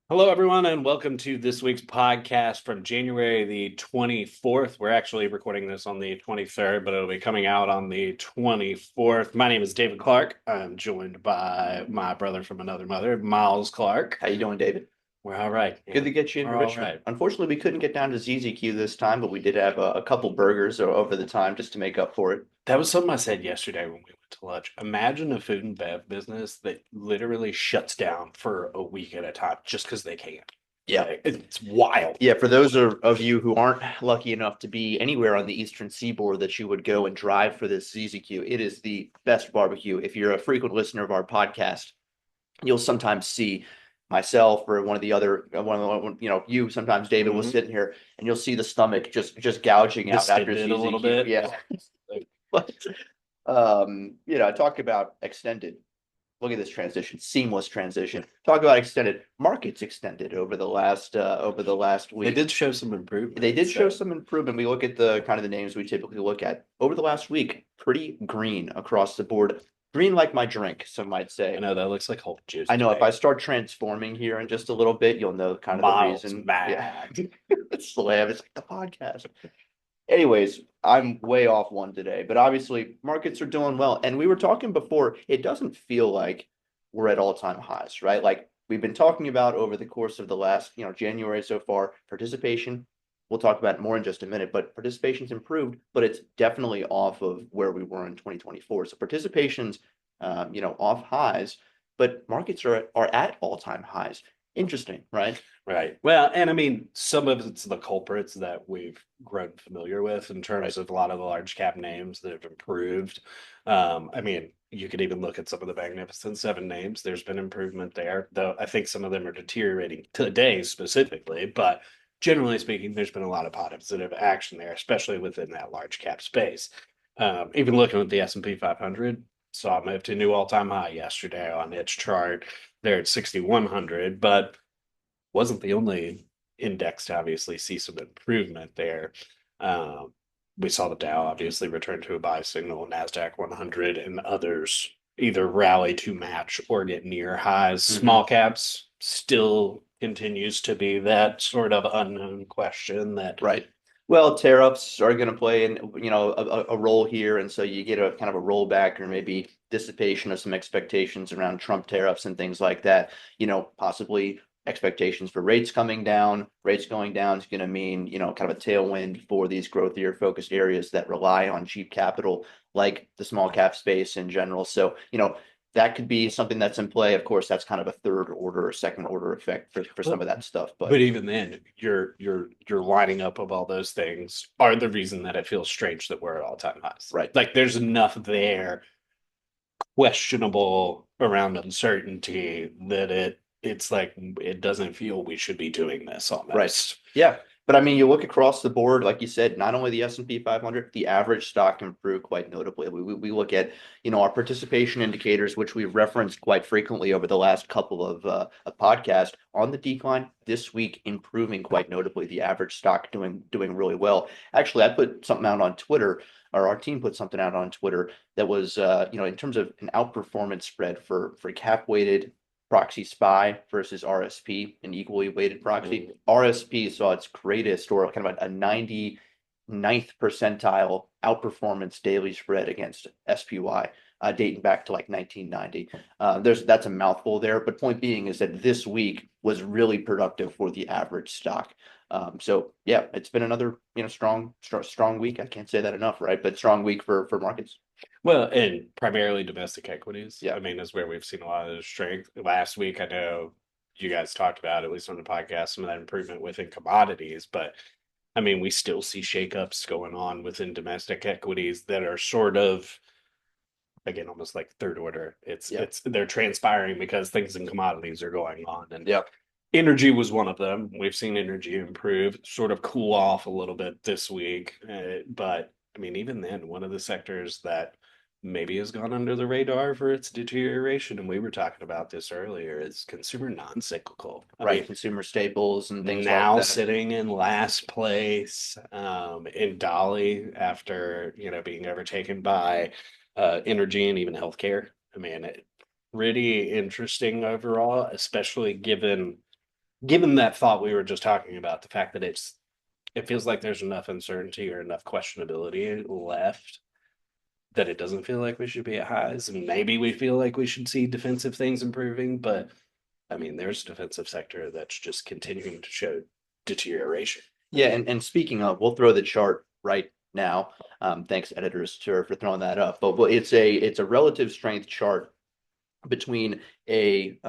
Hello, everyone, and welcome to this week's podcast from January the 24th. We're actually recording this on the 23rd, but it'll be coming out on the 24th. My name is David Clark. I'm joined by my brother from another mother, Miles Clark. How you doing, David? We're all right. Good Yeah, to get you into we're all Richmond. right. Unfortunately, we couldn't get down to ZZQ this time, but we did have a couple burgers over the time just to make up for it. That was something I said yesterday when we went to lunch. Imagine a food and bev business that literally shuts down for a week at a time just because they can't. Yeah. Like, it's wild. Yeah, for those of you who aren't lucky enough to be anywhere on the Eastern Seaboard that you would go and drive for this ZZQ, it is the best barbecue. If you're a frequent listener of our podcast, you'll sometimes see myself or one of the other you sometimes David will Mhm. sit in here and you'll see the stomach just gouging out after Distended a little ZZQ. bit. Yeah. But talk about extended. Look at this transition, seamless transition. Talk about extended. Markets extended over the last They week. did show some They improvement. did show So some improvement. We look at the kind of the names we typically look at over the last week. Pretty green across the board. Green like my drink, some might I say. know that looks like Hulk juice I to know if me. I start transforming here in just a little bit, you'll know kind of the Miles reason. Yeah. mad. It's slam. It's like the podcast. Anyways, I'm way off one today, but obviously markets are doing well. And we were talking before, it doesn't feel like we're at all-time highs, right? Like we've been talking about over the course of the last, January so far, participation. We'll talk about it more in just a minute, but participation's improved, but it's definitely off of where we were in 2024. So participation's, off highs, but markets are at all-time highs. Interesting, right? Right. Well, and I mean, some of it's the culprits that we've grown familiar with in Right. terms of a lot of the large cap names that have improved. I mean, you could even look at some of the Magnificent Seven names. There's been improvement there, though I think some of them are deteriorating today specifically. But generally speaking, there's been a lot of positive action there, especially within that large cap space. Even looking at the S&P 500, saw it move to a new all-time high yesterday on its chart. There at 6,100, but wasn't the only index to obviously see some improvement there. Um, we saw the Dow obviously return to a buy signal, Nasdaq 100 and others either rally to match or get near highs. Mm-hmm. Small caps still continues to be that sort of unknown question that Right. Well, tariffs are going to play a role here, and so you get a kind of a rollback or maybe dissipation of some expectations around Trump tariffs and things like that. Possibly expectations for rates coming down. Rates going down is going to mean kind of a tailwind for these growthier focused areas that rely on cheap capital, like the small cap space in general. So that could be something that's in play. Of course, that's kind of a third order or second order effect for some but of that stuff, but but. even then, your lining up of all those things are the reason that it feels strange that we're at all-time highs. Right. Like there's enough there questionable around uncertainty that it's like it doesn't feel we should be doing this Right. almost. Yeah. But I mean, you look across the board, like you said, not only the S&P 500, the average stock improved quite notably. We look at, our participation indicators, which we've referenced quite frequently over the last couple of podcasts on the decline this week, improving quite notably. The average stock doing really well. Actually, I put something out on Twitter, or our team put something out on Twitter that was, in terms of an outperformance spread for cap weighted proxy SPY versus RSP, an equally weighted proxy. RSP saw its greatest or kind of a 99th percentile outperformance daily spread against SPY, dating back to like 1990. That's a mouthful there, but point being is that this week was really productive for the average stock. So yeah, it's been another strong week. I can't say that enough, right? But strong week for markets. Well, and primarily domestic equities. Yeah. I mean, is where we've seen a lot of the strength. Last week, I know you guys talked about, at least on the podcast, some of that improvement within commodities, but I mean, we still see shakeups going on within domestic equities that are sort of again almost like third order. It's Yeah. it's they're transpiring because things in commodities are going on, and Yeah. energy was one of them. We've seen energy improve, sort of cool off a little bit this week. But I mean, even then, one of the sectors that maybe has gone under the radar for its deterioration, and we were talking about this earlier, is consumer non-cyclical. I Right. mean, Consumer staples and things like now that. sitting in last place in Dolly after, being overtaken by energy and even healthcare. I mean, pretty interesting overall, especially given given that thought we were just talking about, the fact that it feels like there's enough uncertainty or enough questionability left that it doesn't feel like we should be at highs. And maybe we feel like we should see defensive things improving, but I mean, there's a defensive sector that's just continuing to show deterioration. Yeah, and speaking of, we'll throw the chart right now. Thanks, editors, for throwing that up. But it's a relative strength chart between a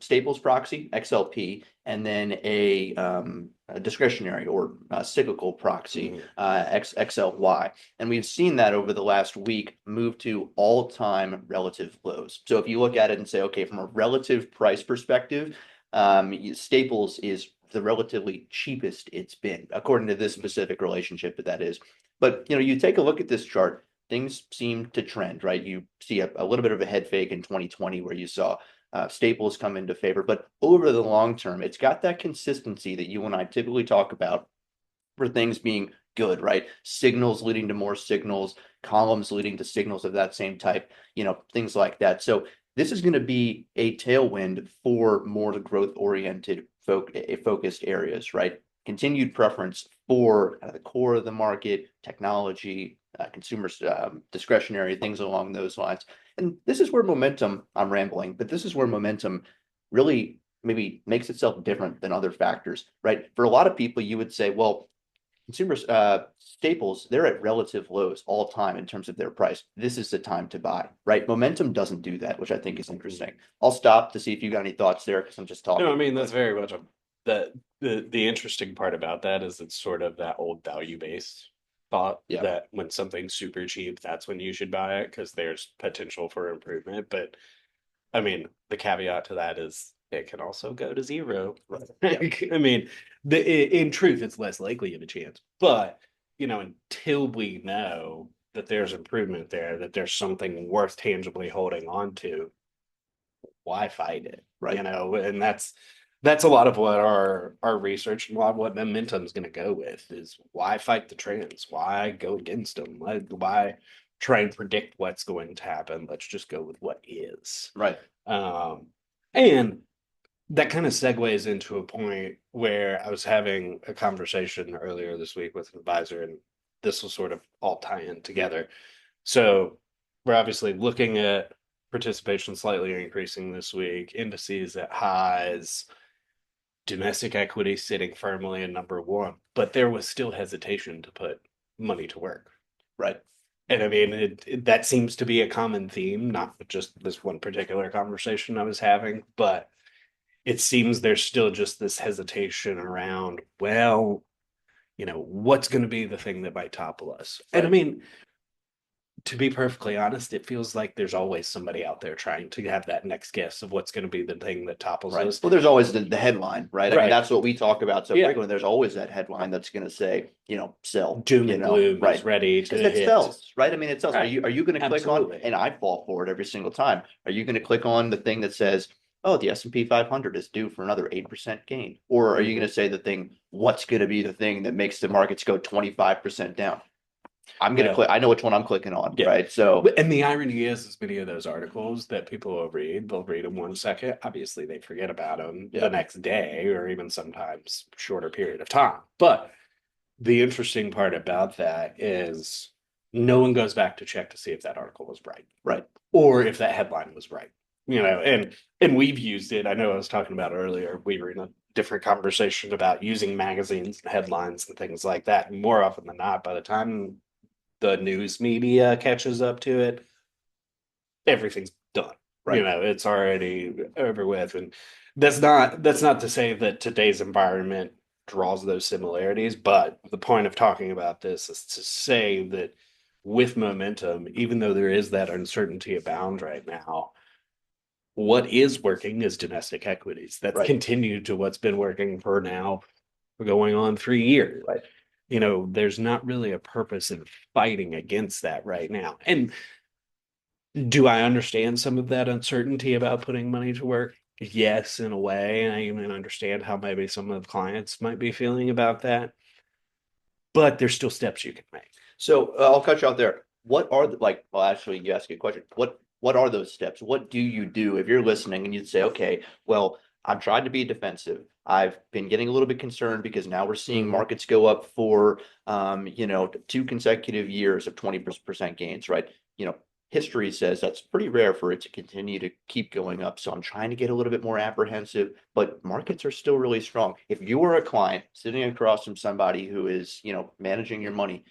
staples proxy XLP and then a discretionary or cyclical proxy XLY, and we've seen that over the last week move to all-time relative lows. So if you look at it and say, okay, from a relative price perspective, staples is the relatively cheapest it's been according to this specific relationship, that is. But you take a look at this chart, things seem to trend, right? You see a little bit of a head fake in 2020 where you saw staples come into favor, but over the long term, it's got that consistency that you and I typically talk about for things being good, right? Signals leading to more signals, columns leading to signals of that same type, things like that. So this is going to be a tailwind for more growth oriented focused areas, right? Continued preference for the core of the market, technology, consumers, discretionary things along those lines. And this is where momentum, I'm rambling, but this is where momentum really maybe makes itself different than other factors, right? For a lot of people, you would say, well, consumers staples, they're at relative lows all time in terms of their price. This is the time to buy, right? Momentum doesn't do that, which I think is interesting. I'll stop to see if you got any thoughts there because I'm just talking. No, I mean that's very much the interesting part about that is it's sort of that old value based thought Yeah, that when something's super cheap, that's when you should buy it because there's potential for improvement. But I mean, the caveat to that is it can also go to zero. yeah, I mean, in truth, it's less likely of a chance. But until we know that there's improvement there, that there's something worth tangibly holding on to, why fight it? right. And that's a lot of what our research and a lot of what momentum is going to go with is why fight the trends? Why go against them? Why try and predict what's going to happen? Let's just go with what is. Right. And that kind of segues into a point where I was having a conversation earlier this week with an advisor, and this will sort of all tie in together. So we're obviously looking at participation slightly increasing this week, indices at highs, domestic equity sitting firmly in number one, but there was still hesitation to put money to work. Right. And I mean, that seems to be a common theme, not just this one particular conversation I was having, but it seems there's still just this hesitation around, well, what's going to be the thing that might topple us? And I Right. mean, to be perfectly honest, it feels like there's always somebody out there trying to have that next guess of what's going to be the thing that topples Right. us. Well, there's always the headline, right? I mean, Right. that's what we talk about so Yeah. frequently. There's always that headline that's going to say, sell, Doom and gloom right? is ready to Because it hit. sells, right? I mean, it sells. Are Right. you going to click on, Absolutely. and I fall for it every single time. Are you going to click on the thing that says, oh, the S&P 500 is due for another 8% gain? Or are you going to say the thing, what's going to be the thing that makes the markets go 25% down? I'm going to click. I know which one I'm clicking on, Yeah. right? So, And the irony is many of those articles that people will read, they'll read them 1 second. Obviously, they forget about them the yeah, next day or even sometimes shorter period of time. But the interesting part about that is no one goes back to check to see if that article was right right, or if that headline was right. And we've used it. I know I was talking about earlier. We were in a different conversation about using magazines and headlines and things like that. And more often than not, by the time the news media catches up to it, everything's done. right. It's already over with. And that's not to say that today's environment draws those similarities, but the point of talking about this is to say that with momentum, even though there is that uncertainty abound right now, what is working is domestic equities. That's Right. continued to what's been working for now for going on 3 years. Right. There's not really a purpose in fighting against that right now. And do I understand some of that uncertainty about putting money to work? Yes, in a way. And I even understand how maybe some of the clients might be feeling about that. But there's still steps you can make. So I'll cut you out there. What are well, actually, you asked a question. What are those steps? What do you do if you're listening and you'd say, okay, well, I've tried to be defensive. I've been getting a little bit concerned because now we're seeing Mhm. markets go up for, 2 consecutive years of 20% gains, right? You know, history says that's pretty rare for it to continue to keep going up. So I'm trying to get a little bit more apprehensive, but markets are still really strong. If you are a client sitting across from somebody who is, managing your money,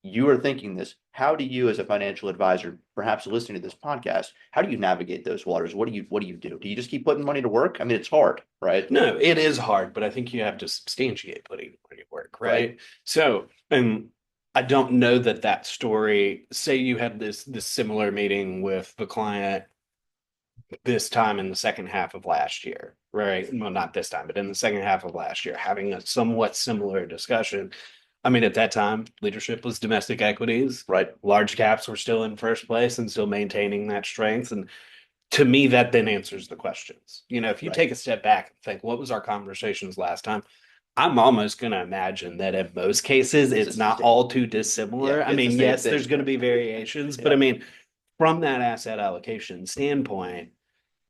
you are thinking this. How do you, as a financial advisor, perhaps listening to this podcast, how do you navigate those waters? What do you do? Do you just keep putting money to work? I mean, it's hard, right? No, it is hard, but I think you have to substantiate putting money to work, Right. right? So, and I don't know that that story, say you had this similar meeting with the client this time in the second half of last year, right? Well, not this time, but in the second half of last year, having a somewhat similar discussion. I mean, at that time, leadership was domestic equities. Right. Large caps were still in first place and still maintaining that strength. And to me, that then answers the questions. If you Right. take a step back and think, what was our conversations last time? I'm almost going to imagine that in most cases, It's it's the not same. all too Yeah, dissimilar. I it's the mean, same yes, thing. there's going to be variations, but Yeah. I mean, from that asset allocation standpoint,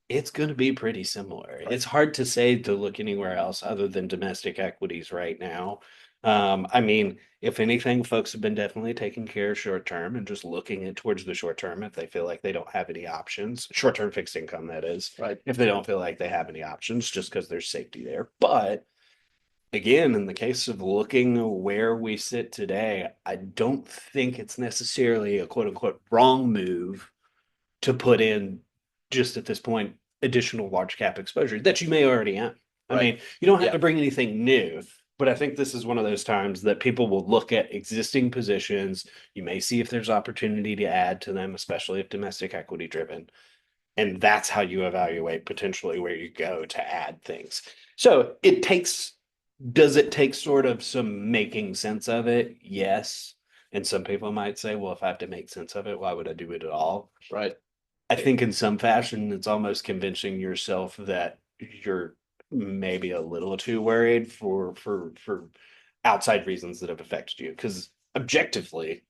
it's going to be pretty similar. Right. It's hard to say to look anywhere else other than domestic equities right now. I mean, if anything, folks have been definitely taking care of short term and just looking at towards the short term if they feel like they don't have any options. Short term fixed income, that is, Right. if they don't feel like they have any options, just because there's safety there. But again, in the case of looking where we sit today, I don't think it's necessarily a quote unquote wrong move to put in just at this point additional large cap exposure that you may already have. I Right. mean, you don't have Yeah. to bring anything new, but I think this is one of those times that people will look at existing positions. You may see if there's opportunity to add to them, especially if domestic equity driven. And that's how you evaluate potentially where you go to add things. So does it take sort of some making sense of it? Yes. And some people might say, well, if I have to make sense of it, why would I do it at all? Right. I think in some fashion, it's almost convincing yourself that you're maybe a little too worried for outside reasons that have affected you. Because objectively,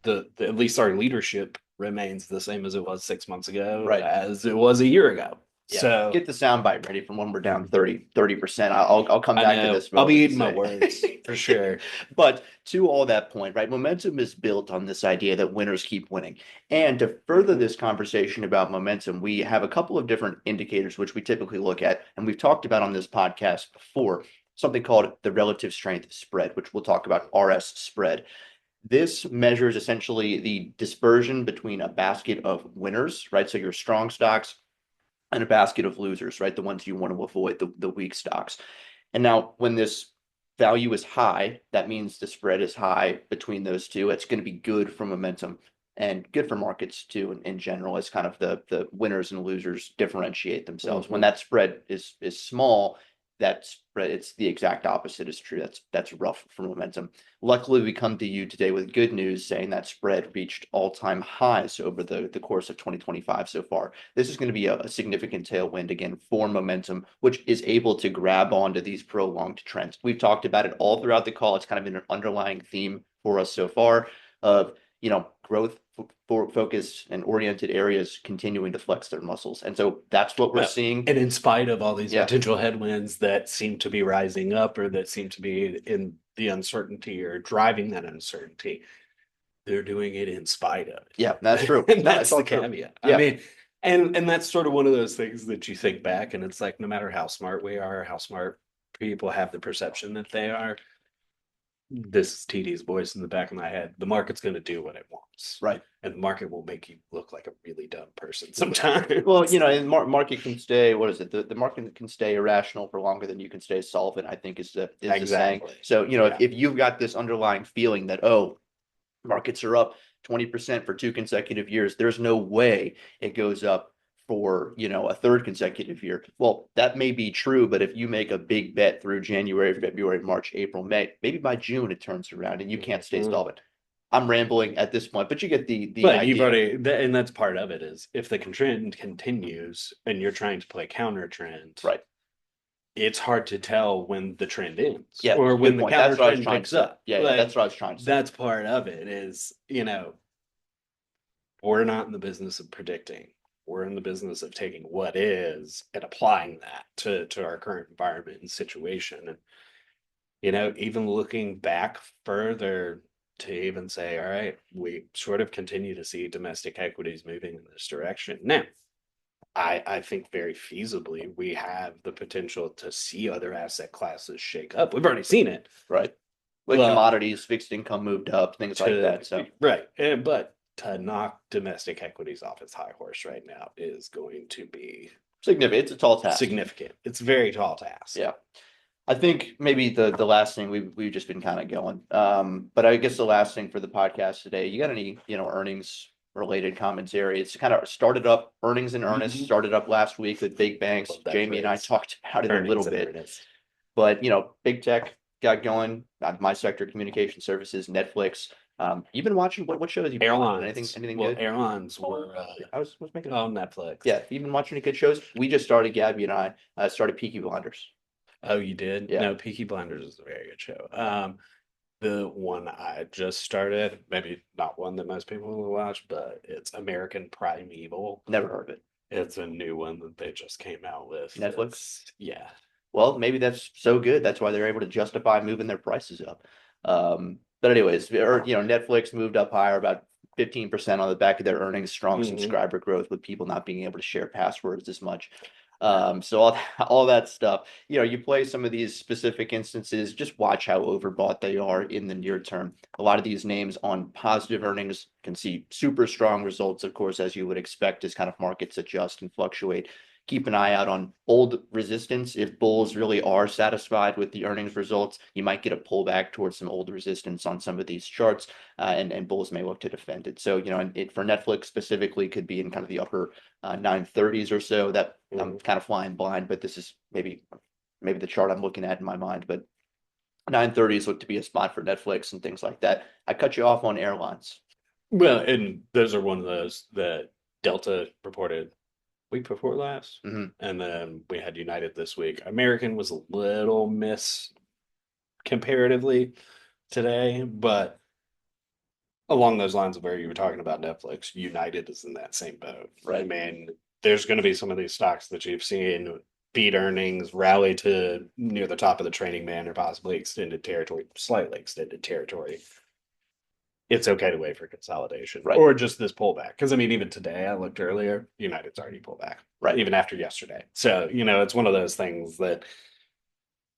the at least our leadership remains the same as it was 6 months ago, Right. as it was a year ago. Yeah. So Get the soundbite ready from when we're down 30%. I'll come I back to know this I'll be moment to eating my say. words for sure. But to all that point, right? Momentum is built on this idea that winners keep winning. And to further this conversation about momentum, we have a couple of different indicators which we typically look at, and we've talked about on this podcast before, something called the relative strength spread, which we'll talk about RS spread. This measures essentially the dispersion between a basket of winners, right? So your strong stocks and a basket of losers, right? The ones you want to avoid, the weak stocks. And now when this value is high, that means the spread is high between those two. It's going to be good for momentum and good for markets too in general, as kind of the winners and losers differentiate themselves. When Mhm. that spread is small, that spread, it's the exact opposite is true. That's rough for momentum. Luckily, we come to you today with good news saying that spread reached all-time highs over the course of 2025 so far. This is going to be a significant tailwind again for momentum, which is able to grab onto these prolonged trends. We've talked about it all throughout the call. It's kind of been an underlying theme for us so far of, growth for focused and oriented areas continuing to flex their muscles. And so that's what we're Well, seeing. and in spite of all these Yeah. potential headwinds that seem to be rising up or that seem to be in the uncertainty or driving that uncertainty, they're doing it in spite of Yeah, that's it. true. And No, it's that's all the true. caveat. I Yeah. mean, and that's sort of one of those things that you think back and it's like no matter how smart we are, how smart people have the perception that they are, this is TD's voice in the back of my head. The market's going to do what it wants. Right. And the market will make you look like a really dumb person sometimes. Well, and market can stay, what is it? The market can stay irrational for longer than you can stay solvent, I think is the saying. Exactly. So, Yeah. if you've got this underlying feeling that, oh, markets are up 20% for 2 consecutive years, there's no way it goes up for, a third consecutive year. Well, that may be true, but if you make a big bet through January, February, March, April, May, maybe by June it turns around and you can't stay Mhm. solvent. I'm rambling at this point, but you get the But you've idea. already, and that's part of it is if the trend continues and you're trying to play counter trend, Right. it's hard to tell when the trend ends Yeah, or when good the point. counter That's what I was trend trying to picks say. up. Yeah, yeah, that's Like what I was trying to say. that's part of it is, we're not in the business of predicting. We're in the business of taking what is and applying that to our current environment and situation. And even looking back further to even say, all right, we sort of continue to see domestic equities moving in this direction. Now, I think very feasibly we have the potential to see other asset classes shake up. We've already seen it, Right. Like but commodities, fixed income moved up, things like that. So right, but to knock domestic equities off its high horse right now is going to be significant. It's a tall task. significant. It's a very tall task. Yeah. I think maybe the last thing we've just been kind of going. But I guess the last thing for the podcast today, you got any, earnings related commentary? It's kind of started up, earnings in earnest, Mhm. started up last week with big banks. Love that Jamie and I phrase. talked about it a little Earnings in bit, earnest. but big tech got going. My sector, communication services, Netflix. You've been watching what shows you been watching? Airlines. Anything Well, good? airlines were I was making on Netflix. yeah. You've been watching any good shows? We just started, Gabby and I started Peaky Blinders. Oh, you did? Yeah. No, Peaky Blinders is a very good show. The one I just started, maybe not one that most people will watch, but it's American Primeval. Never heard of it. It's a new one that they just came out with. Netflix? Yeah. Well, maybe that's so good. That's why they're able to justify moving their prices up. But anyways, Netflix moved up higher about 15% on the back of their earnings, strong Mhm. subscriber growth with people not being able to share passwords as much. So all that stuff, you play some of these specific instances, just watch how overbought they are in the near term. A lot of these names on positive earnings can see super strong results, of course, as you would expect as kind of markets adjust and fluctuate. Keep an eye out on old resistance. If bulls really are satisfied with the earnings results, you might get a pullback towards some old resistance on some of these charts, and bulls may look to defend it. So, and it for Netflix specifically could be in kind of the upper 930s or so. That I'm kind of flying blind, but this is maybe the chart I'm looking at in my mind. But 930s look to be a spot for Netflix and things like that. I cut you off on airlines. Well, and those are one of those that Delta reported week before last. Mhm. And then we had United this week. American was a little miss comparatively today, but along those lines of where you were talking about Netflix, United is in that same boat. Right. I mean, there's going to be some of these stocks that you've seen beat earnings, rally to near the top of the training band, or possibly extended territory, slightly extended territory. It's okay to wait for consolidation, Right. or just this pullback. Because I mean, even today, I looked earlier, United's already pulled back, Right. even after yesterday. So it's one of those things that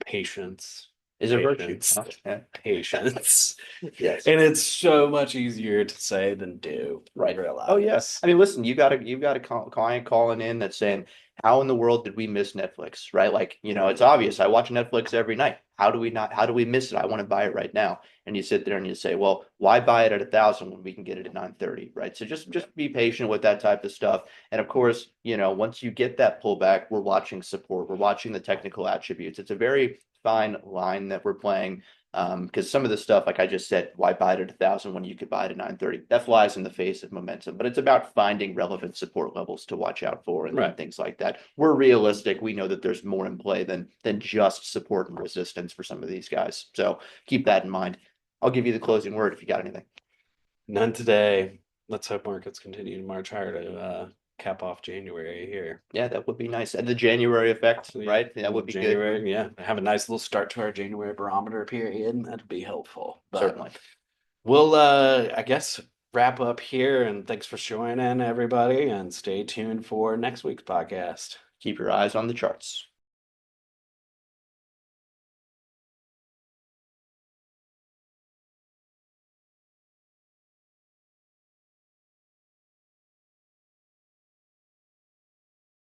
patience Is a virtue. patience, Yeah. patience. Yes. And it's so much easier to say than do. Right. Realize. Oh yes. I mean, listen, you've got a client calling in that's saying, how in the world did we miss Netflix? Right? Like, it's obvious. I watch Netflix every night. How do we miss it? I want to buy it right now. And you sit there and you say, well, why buy it at 1,000 when we can get it at 930? Right. So just be patient with that type of stuff. And of course, once you get that pullback, we're watching support. We're watching the technical attributes. It's a very fine line that we're playing. Because some of the stuff, like I just said, why buy it at 1,000 when you could buy it at 930? That flies in the face of momentum. But it's about finding relevant support levels to watch out for and things like that. We're realistic. We know that there's more in play than just support and resistance for some of these guys. So keep that in mind. I'll give you the closing word if you got anything. None today. Let's hope markets continue to march higher to cap off January here. Yeah, that would be nice. And the January effect, Yeah, right? That would be January, good. yeah. Have a nice little start to our January barometer period. That'd be helpful. But Certainly. we'll, I guess, wrap up here. And thanks for joining, everybody. And stay tuned for next week's podcast. Keep your eyes on the charts.